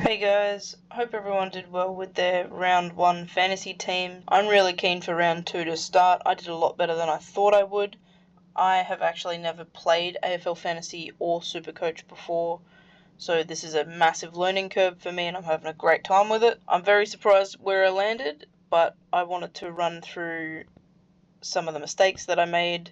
Hey guys, hope everyone did well with their round 1 fantasy team. I'm really keen for round 2 to start. I did a lot better than I thought I would. I have actually never played AFL Fantasy or Supercoach before, so this is a massive learning curve for me and I'm having a great time with it. I'm very surprised where I landed, but I wanted to run through some of the mistakes that I made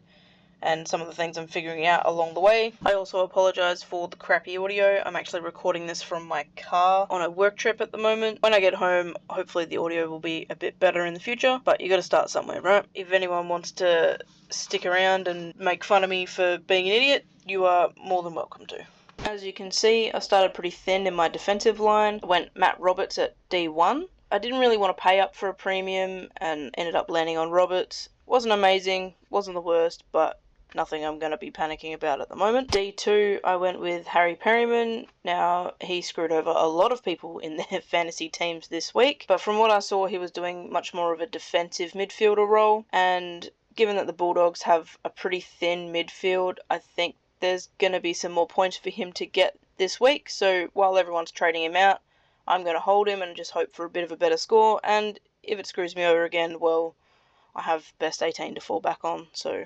and some of the things I'm figuring out along the way. I also apologise for the crappy audio. I'm actually recording this from my car on a work trip at the moment. When I get home, hopefully the audio will be a bit better in the future, but you gotta start somewhere, right? If anyone wants to stick around and make fun of me for being an idiot, you are more than welcome to. As you can see, I started pretty thin in my defensive line. I went Matt Roberts at D1. I didn't really want to pay up for a premium and ended up landing on Roberts. Wasn't amazing, wasn't the worst, but nothing I'm going to be panicking about at the moment. D2, I went with Harry Perryman. Now, he screwed over a lot of people in their fantasy teams this week, but from what I saw, he was doing much more of a defensive midfielder role, and given that the Bulldogs have a pretty thin midfield, I think there's going to be some more points for him to get this week, so while everyone's trading him out, I'm going to hold him and just hope for a bit of a better score, and if it screws me over again, well, I have best 18 to fall back on, so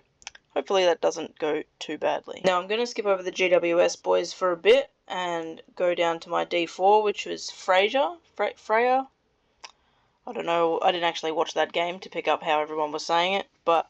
hopefully that doesn't go too badly. Now I'm going to skip over the GWS boys for a bit and go down to my D4, which was Freya. I don't know, I didn't actually watch that game to pick up how everyone was saying it, but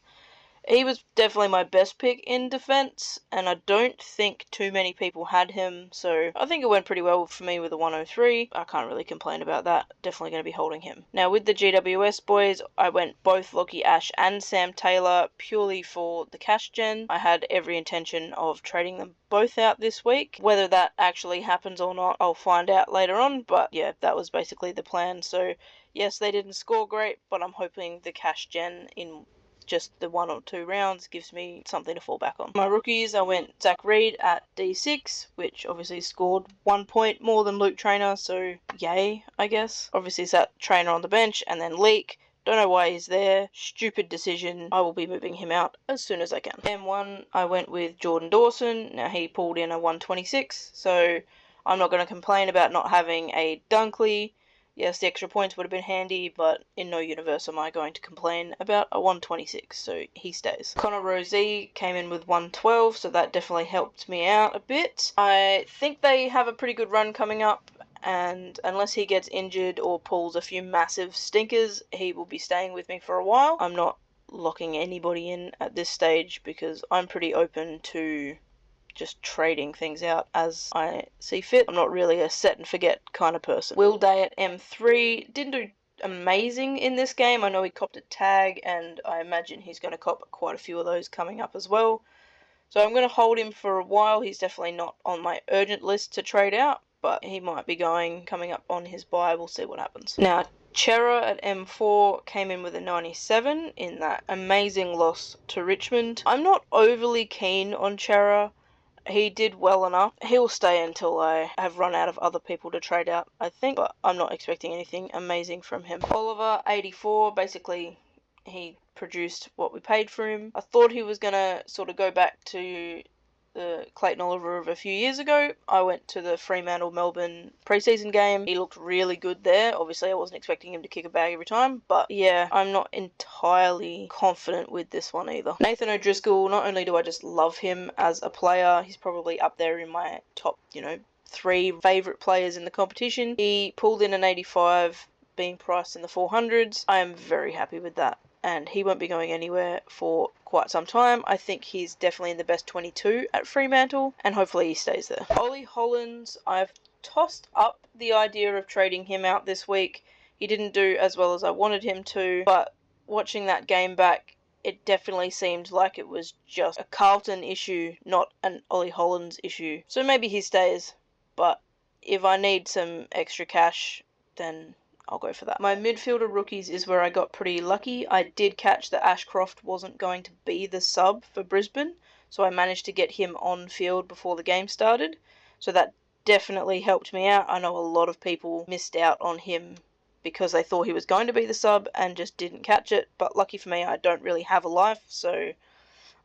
he was definitely my best pick in defense, and I don't think too many people had him, so I think it went pretty well for me with a 103. I can't really complain about that. Definitely going to be holding him. Now with the GWS boys, I went both Lockie Ash and Sam Taylor purely for the cash gen. I had every intention of trading them both out this week. Whether that actually happens or not, I'll find out later on, but yeah, that was basically the plan. So yes, they didn't score great, but I'm hoping the cash gen in just the 1 or 2 rounds gives me something to fall back on. My rookies, I went Zach Reed at D6, which obviously scored 1 point more than Luke Trainer, so yay, I guess. Obviously sat Trainer on the bench, and then Leak. Don't know why he's there. Stupid decision. I will be moving him out as soon as I can. M1, I went with Jordan Dawson. Now he pulled in a 126, so I'm not going to complain about not having a Dunkley. Yes, the extra points would have been handy, but in no universe am I going to complain about a 126, so he stays. Connor Rosie came in with 112, so that definitely helped me out a bit. I think they have a pretty good run coming up, and unless he gets injured or pulls a few massive stinkers, he will be staying with me for a while. I'm not locking anybody in at this stage because I'm pretty open to just trading things out as I see fit. I'm not really a set and forget kind of person. Will Day at M3 didn't do amazing in this game. I know he copped a tag, and I imagine he's going to cop quite a few of those coming up as well. So I'm going to hold him for a while. He's definitely not on my urgent list to trade out, but he might be coming up on his buy. We'll see what happens. Now, Chera at M4 came in with a 97 in that amazing loss to Richmond. I'm not overly keen on Chera. He did well enough. He'll stay until I have run out of other people to trade out, I think, but I'm not expecting anything amazing from him. Oliver, 84, basically he produced what we paid for him. I thought he was going to sort of go back to the Clayton Oliver of a few years ago. I went to the Fremantle-Melbourne preseason game. He looked really good there. Obviously, I wasn't expecting him to kick a bag every time, but yeah, I'm not entirely confident with this one either. Nathan O'Driscoll, not only do I just love him as a player, he's probably up there in my top, 3 favourite players in the competition. He pulled in an 85, being priced in the 400s. I am very happy with that, and he won't be going anywhere for quite some time. I think he's definitely in the best 22 at Fremantle, and hopefully he stays there. Ollie Hollands, I've tossed up the idea of trading him out this week. He didn't do as well as I wanted him to, but watching that game back, it definitely seemed like it was just a Carlton issue, not an Ollie Hollands issue. So maybe he stays, but if I need some extra cash, then I'll go for that. My midfielder rookies is where I got pretty lucky. I did catch that Ashcroft wasn't going to be the sub for Brisbane, so I managed to get him on field before the game started. So that definitely helped me out. I know a lot of people missed out on him because they thought he was going to be the sub and just didn't catch it, but lucky for me, I don't really have a life, so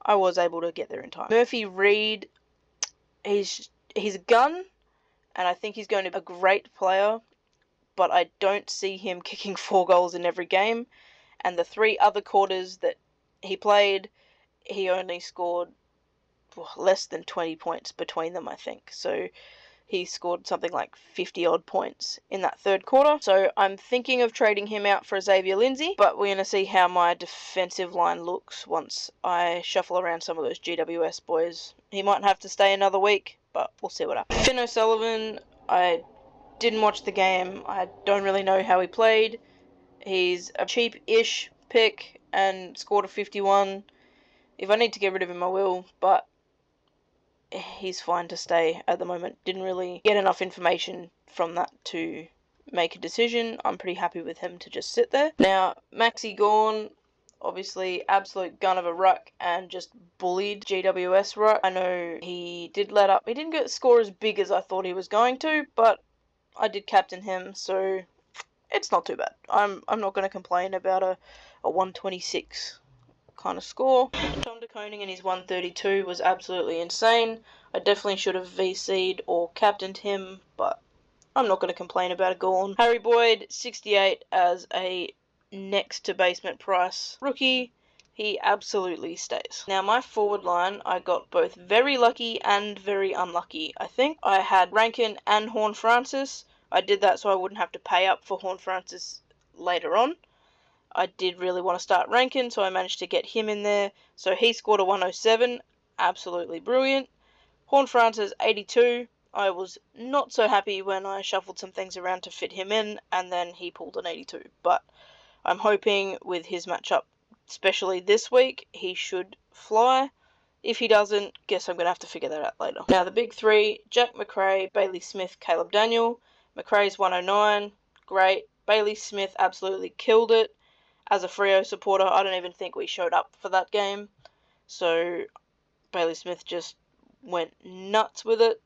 I was able to get there in time. Murphy Reed, he's a gun, and I think he's going to be a great player, but I don't see him kicking 4 goals in every game. And the 3 other quarters that he played, he only scored less than 20 points between them, I think. So he scored something like 50 odd points in that 3rd quarter. So I'm thinking of trading him out for Xavier Lindsay, but we're going to see how my defensive line looks once I shuffle around some of those GWS boys. He might have to stay another week, but we'll see what happens. Finn O'Sullivan, I didn't watch the game. I don't really know how he played. He's a cheap-ish pick and scored a 51. If I need to get rid of him, I will, but he's fine to stay at the moment. Didn't really get enough information from that to make a decision. I'm pretty happy with him to just sit there. Now, Maxi Gawn, obviously absolute gun of a ruck and just bullied GWS ruck. I know he did let up. He didn't get score as big as I thought he was going to, but I did captain him, so it's not too bad. I'm not going to complain about a 126 kind of score. Tom de Koning and his 132 was absolutely insane. I definitely should have VC'd or captained him, but I'm not going to complain about a Gawn. Harry Boyd, 68 as a next to basement price rookie. He absolutely stays. Now, my forward line, I got both very lucky and very unlucky, I think. I had Rankin and Horne-Francis. I did that so I wouldn't have to pay up for Horne-Francis later on. I did really want to start Rankin, so I managed to get him in there. So he scored a 107, absolutely brilliant. Horne-Francis, 82. I was not so happy when I shuffled some things around to fit him in, and then he pulled an 82. But I'm hoping with his matchup, especially this week, he should fly. If he doesn't, guess I'm going to have to figure that out later. Now, the big 3, Jack Macrae, Bailey Smith, Caleb Daniel. Macrae's 109, great. Bailey Smith absolutely killed it. As a Freo supporter, I don't even think we showed up for that game. So Bailey Smith just went nuts with it.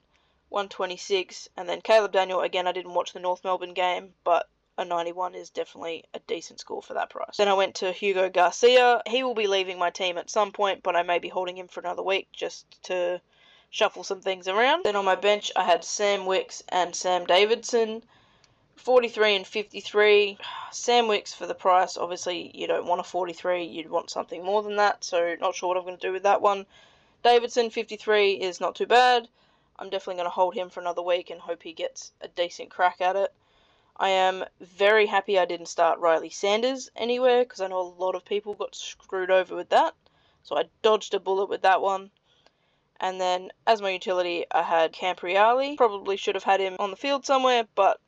126. And then Caleb Daniel, again, I didn't watch the North Melbourne game, but a 91 is definitely a decent score for that price. Then I went to Hugo Garcia. He will be leaving my team at some point, but I may be holding him for another week just to shuffle some things around. Then on my bench, I had Sam Wicks and Sam Davidson. 43 and 53. Sam Wicks for the price. Obviously, you don't want a 43. You'd want something more than that. So, not sure what I'm going to do with that one. Davidson, 53 is not too bad. I'm definitely going to hold him for another week and hope he gets a decent crack at it. I am very happy I didn't start Riley Sanders anywhere because I know a lot of people got screwed over with that. So, I dodged a bullet with that one. And then, as my utility, I had Campriali. Probably should have had him on the field somewhere, but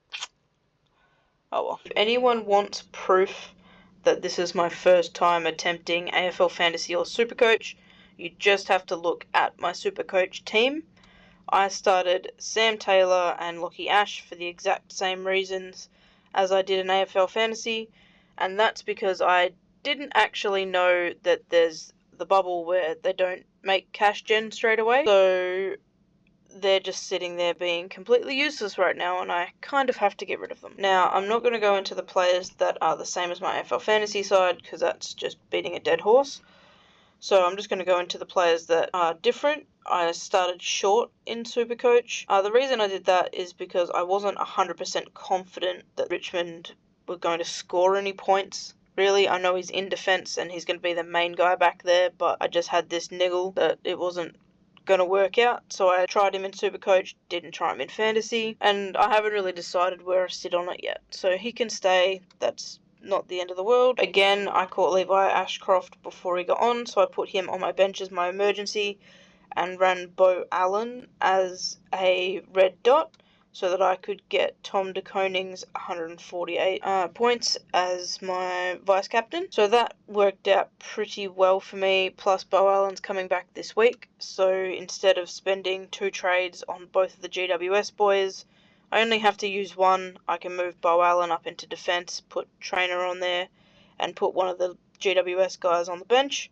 oh well. If anyone wants proof that this is my first time attempting AFL Fantasy or Supercoach, you just have to look at my Supercoach team. I started Sam Taylor and Lockie Ash for the exact same reasons as I did in AFL Fantasy, and that's because I didn't actually know that there's the bubble where they don't make cash gen straight away, so they're just sitting there being completely useless right now, and I kind of have to get rid of them. Now, I'm not going to go into the players that are the same as my AFL Fantasy side, because that's just beating a dead horse. So I'm just going to go into the players that are different. I started short in Supercoach. The reason I did that is because I wasn't 100% confident that Richmond were going to score any points. Really, I know he's in defence and he's going to be the main guy back there, but I just had this niggle that it wasn't going to work out, so I tried him in Supercoach, didn't try him in Fantasy, and I haven't really decided where I sit on it yet. So he can stay, that's not the end of the world. Again, I caught Levi Ashcroft before he got on, so I put him on my bench as my emergency and ran Bo Allen as a red dot so that I could get Tom de Koning's 148 points as my vice captain. So that worked out pretty well for me, plus Bo Allen's coming back this week, so instead of spending 2 trades on both of the GWS boys, I only have to use one. I can move Bo Allen up into defence, put Trainer on there, and put one of the GWS guys on the bench,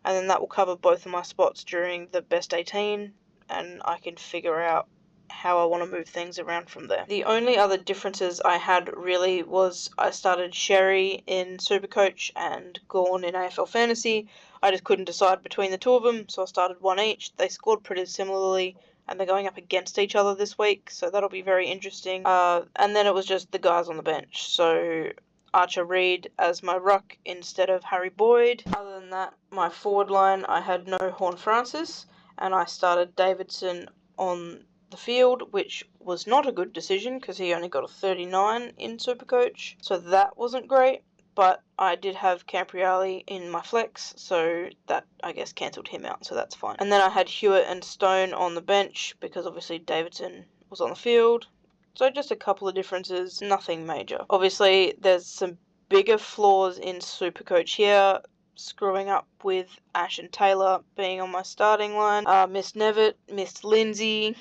and then that will cover both of my spots during the best 18, and I can figure out how I want to move things around from there. The only other differences I had really was I started Sherry in Supercoach and Gawn in AFL Fantasy. I just couldn't decide between the two of them, so I started one each. They scored pretty similarly, and they're going up against each other this week, so that'll be very interesting. And then it was just the guys on the bench. So Archer Reed as my ruck instead of Harry Boyd. Other than that, my forward line, I had no Horne-Francis, and I started Davidson on the field, which was not a good decision because he only got a 39 in Supercoach, so that wasn't great. But I did have Campriali in my flex, so that, I guess, cancelled him out, so that's fine. And then I had Hewitt and Stone on the bench because obviously Davidson was on the field. So just a couple of differences, nothing major. Obviously, there's some bigger flaws in Supercoach here, screwing up with Ash and Taylor being on my starting line. Missed Nevitt, missed Lindsay.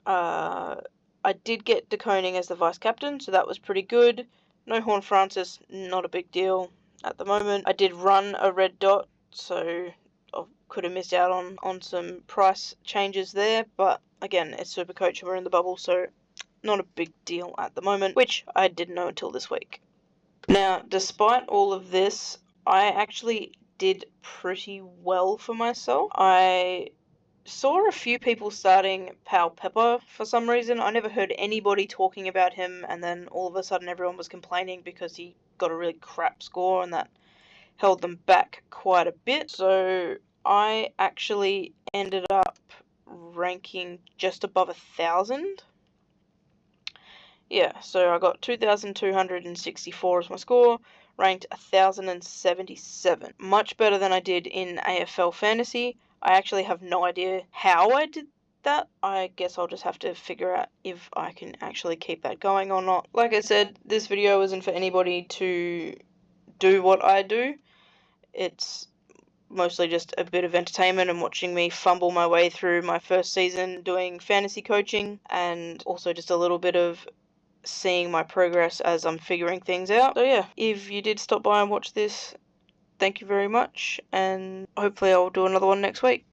I did get De Koning as the vice captain, so that was pretty good. No Horne-Francis, not a big deal at the moment. I did run a red dot, so I could have missed out on some price changes there, but again, it's Supercoach and we're in the bubble, so not a big deal at the moment, which I didn't know until this week. Now, despite all of this, I actually did pretty well for myself. I saw a few people starting Pal Pepper for some reason. I never heard anybody talking about him, and then all of a sudden everyone was complaining because he got a really crap score, and that held them back quite a bit. So I actually ended up ranking just above 1,000. Yeah, so I got 2,264 as my score, ranked 1,077. Much better than I did in AFL Fantasy. I actually have no idea how I did that. I guess I'll just have to figure out if I can actually keep that going or not. Like I said, this video isn't for anybody to do what I do. It's mostly just a bit of entertainment and watching me fumble my way through my first season doing fantasy coaching, and also just a little bit of seeing my progress as I'm figuring things out. So yeah, if you did stop by and watch this, thank you very much, and hopefully I'll do another one next week.